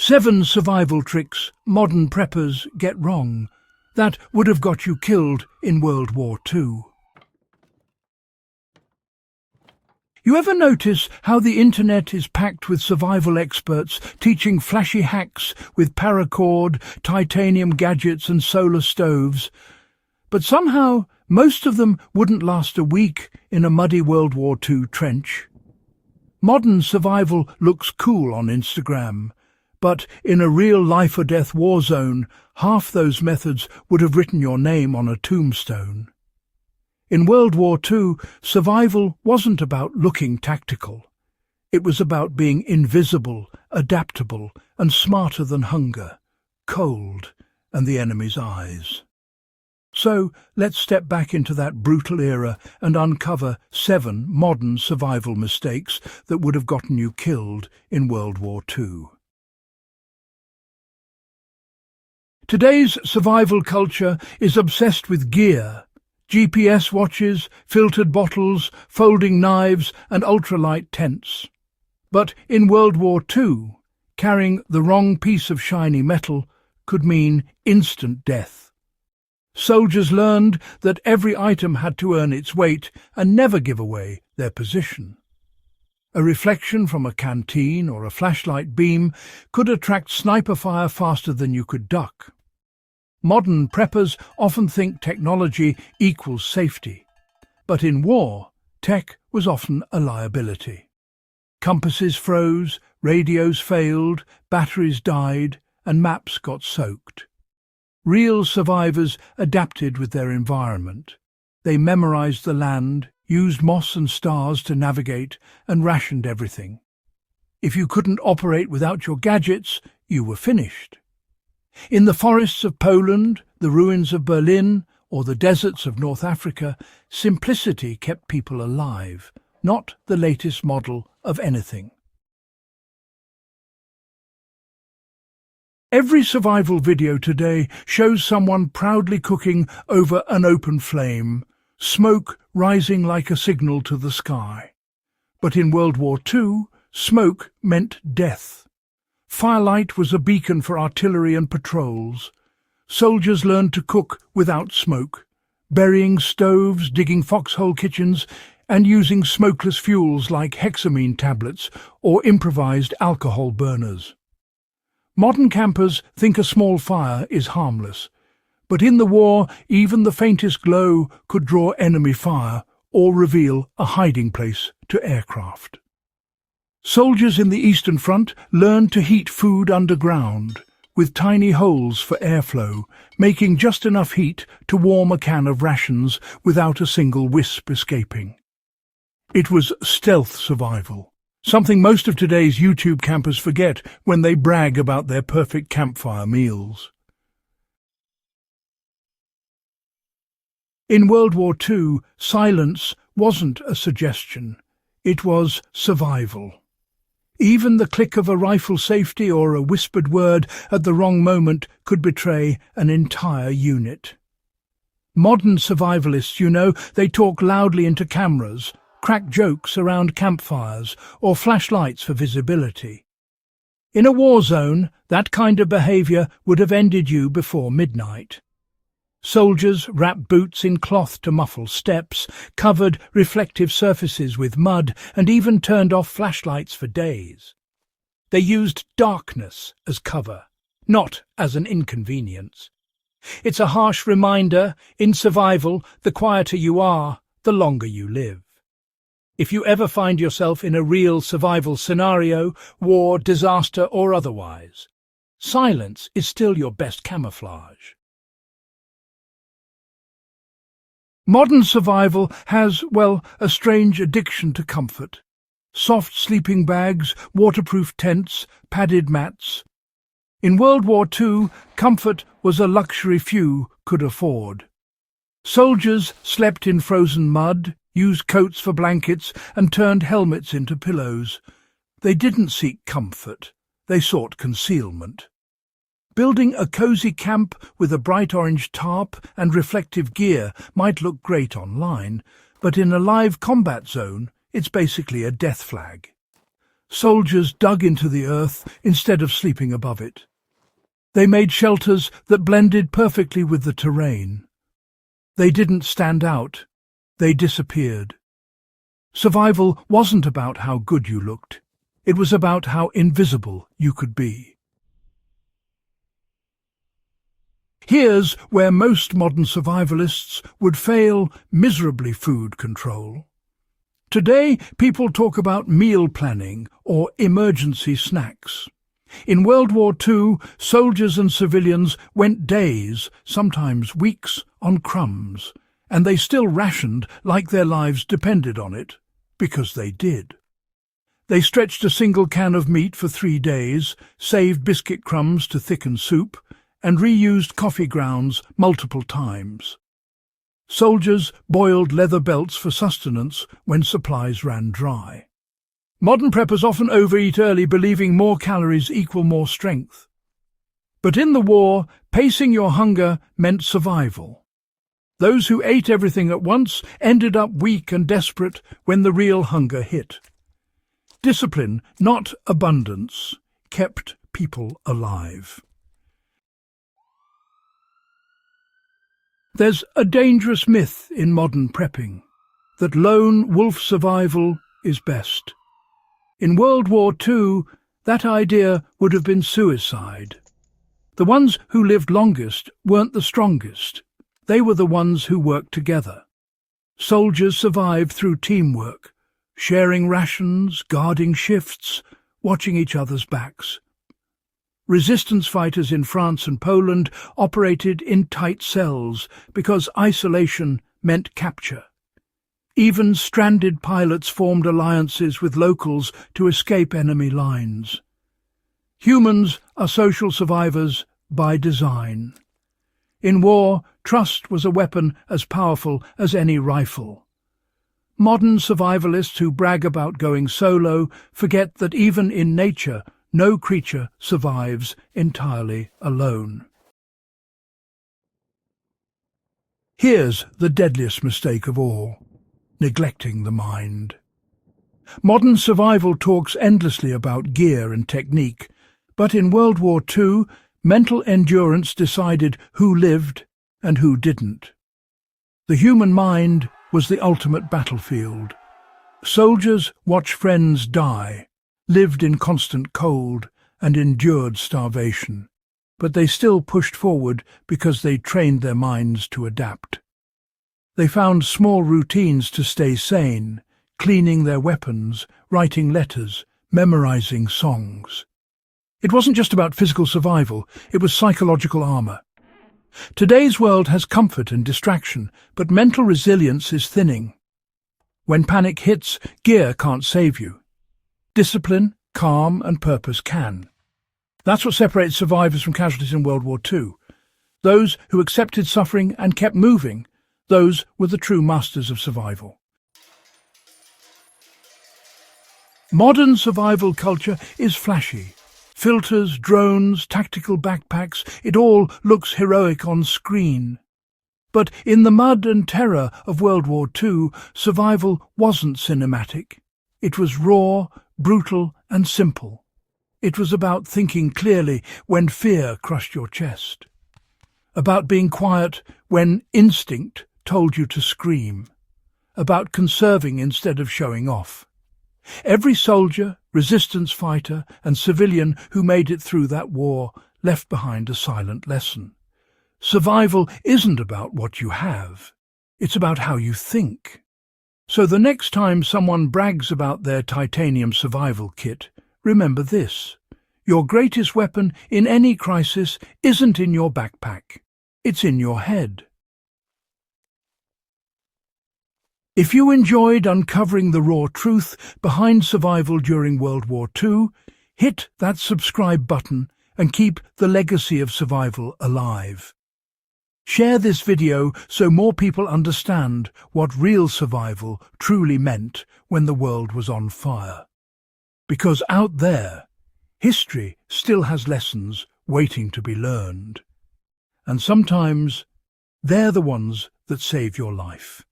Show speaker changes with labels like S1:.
S1: 7 survival tricks modern preppers get wrong that would have got you killed in World War II. You ever notice how the internet is packed with survival experts teaching flashy hacks with paracord, titanium gadgets and solar stoves? But somehow most of them wouldn't last a week in a muddy World War II trench. Modern survival looks cool on Instagram, but in a real life-or-death war zone, half those methods would have written your name on a tombstone. In World War II, survival wasn't about looking tactical. It was about being invisible, adaptable, and smarter than hunger, cold, and the enemy's eyes. So let's step back into that brutal era and uncover 7 modern survival mistakes that would have gotten you killed in World War II. Today's survival culture is obsessed with gear, GPS watches, filtered bottles, folding knives and ultralight tents. But in World War II, carrying the wrong piece of shiny metal could mean instant death. Soldiers learned that every item had to earn its weight and never give away their position. A reflection from a canteen or a flashlight beam could attract sniper fire faster than you could duck. Modern preppers often think technology equals safety, but in war, tech was often a liability. Compasses froze, radios failed, batteries died, and maps got soaked. Real survivors adapted with their environment. They memorized the land, used moss and stars to navigate, and rationed everything. If you couldn't operate without your gadgets, you were finished. In the forests of Poland, the ruins of Berlin, or the deserts of North Africa, simplicity kept people alive, not the latest model of anything. Every survival video today shows someone proudly cooking over an open flame, smoke rising like a signal to the sky. But in World War II, smoke meant death. Firelight was a beacon for artillery and patrols. Soldiers learned to cook without smoke, burying stoves, digging foxhole kitchens, and using smokeless fuels like hexamine tablets or improvised alcohol burners. Modern campers think a small fire is harmless, but in the war even the faintest glow could draw enemy fire or reveal a hiding place to aircraft. Soldiers in the Eastern Front learned to heat food underground, with tiny holes for airflow, making just enough heat to warm a can of rations without a single wisp escaping. It was stealth survival, something most of today's YouTube campers forget when they brag about their perfect campfire meals. In World War II, silence wasn't a suggestion, it was survival. Even the click of a rifle safety or a whispered word at the wrong moment could betray an entire unit. Modern survivalists, you know, they talk loudly into cameras, crack jokes around campfires, or flash lights for visibility. In a war zone, that kind of behaviour would have ended you before midnight. Soldiers wrapped boots in cloth to muffle steps, covered reflective surfaces with mud, and even turned off flashlights for days. They used darkness as cover, not as an inconvenience. It's a harsh reminder, in survival, the quieter you are, the longer you live. If you ever find yourself in a real survival scenario, war, disaster, or otherwise, silence is still your best camouflage. Modern survival has, well, a strange addiction to comfort. Soft sleeping bags, waterproof tents, padded mats. In World War II, comfort was a luxury few could afford. Soldiers slept in frozen mud, used coats for blankets, and turned helmets into pillows. They didn't seek comfort, they sought concealment. Building a cosy camp with a bright orange tarp and reflective gear might look great online, but in a live combat zone, it's basically a death flag. Soldiers dug into the earth instead of sleeping above it. They made shelters that blended perfectly with the terrain. They didn't stand out. They disappeared. Survival wasn't about how good you looked. It was about how invisible you could be. Here's where most modern survivalists would fail miserably: food control. Today, people talk about meal planning or emergency snacks. In World War II, soldiers and civilians went days, sometimes weeks, on crumbs, and they still rationed like their lives depended on it, because they did. They stretched a single can of meat for 3 days, saved biscuit crumbs to thicken soup, and reused coffee grounds multiple times. Soldiers boiled leather belts for sustenance when supplies ran dry. Modern preppers often overeat early, believing more calories equal more strength. But in the war, pacing your hunger meant survival. Those who ate everything at once ended up weak and desperate when the real hunger hit. Discipline, not abundance, kept people alive. There's a dangerous myth in modern prepping, that lone wolf survival is best. In World War II, that idea would have been suicide. The ones who lived longest weren't the strongest. They were the ones who worked together. Soldiers survived through teamwork, sharing rations, guarding shifts, watching each other's backs. Resistance fighters in France and Poland operated in tight cells because isolation meant capture. Even stranded pilots formed alliances with locals to escape enemy lines. Humans are social survivors by design. In war, trust was a weapon as powerful as any rifle. Modern survivalists who brag about going solo forget that even in nature, no creature survives entirely alone. Here's the deadliest mistake of all: neglecting the mind. Modern survival talks endlessly about gear and technique, but in World War II, mental endurance decided who lived and who didn't. The human mind was the ultimate battlefield. Soldiers watched friends die, lived in constant cold, and endured starvation. But they still pushed forward because they trained their minds to adapt. They found small routines to stay sane, cleaning their weapons, writing letters, memorizing songs. It wasn't just about physical survival, it was psychological armor. Today's world has comfort and distraction, but mental resilience is thinning. When panic hits, gear can't save you. Discipline, calm, and purpose can. That's what separates survivors from casualties in World War II. Those who accepted suffering and kept moving, those were the true masters of survival. Modern survival culture is flashy. Filters, drones, tactical backpacks, it all looks heroic on screen. But in the mud and terror of World War II, survival wasn't cinematic. It was raw, brutal, and simple. It was about thinking clearly when fear crushed your chest. About being quiet when instinct told you to scream. About conserving instead of showing off. Every soldier, resistance fighter, and civilian who made it through that war left behind a silent lesson. Survival isn't about what you have. It's about how you think. So the next time someone brags about their titanium survival kit, remember this: your greatest weapon in any crisis isn't in your backpack. It's in your head. If you enjoyed uncovering the raw truth behind survival during World War II, hit that subscribe button and keep the legacy of survival alive. Share this video so more people understand what real survival truly meant when the world was on fire. Because out there, history still has lessons waiting to be learned. And sometimes they're the ones that save your life.